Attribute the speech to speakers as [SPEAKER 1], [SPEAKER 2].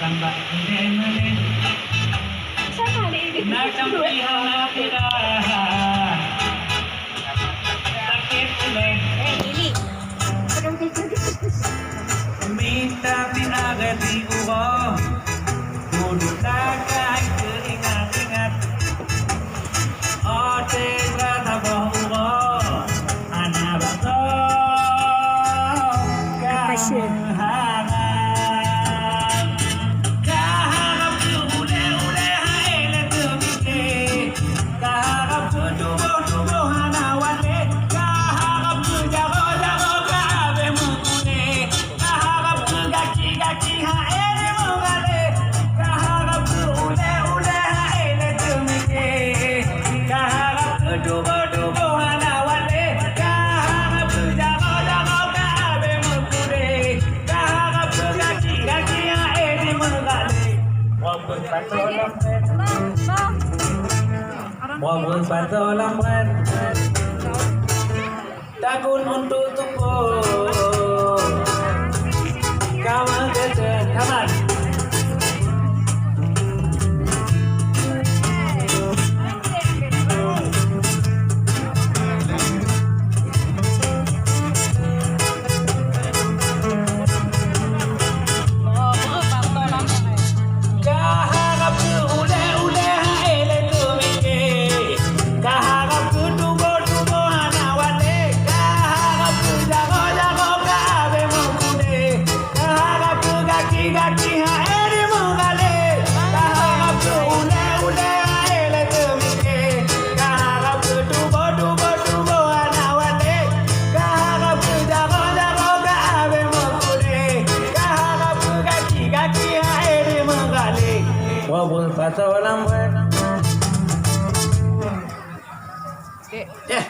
[SPEAKER 1] tambak meneng-meneng nak campihan akhirat sakit ulen minta pinagati uwo duduk dagai keringat-ingat ote rata boh uwo anak bakso kamu Wabun pato lambat Takun untuk tupo Kawan kecil Kaman Wabun pato lambat. Ya.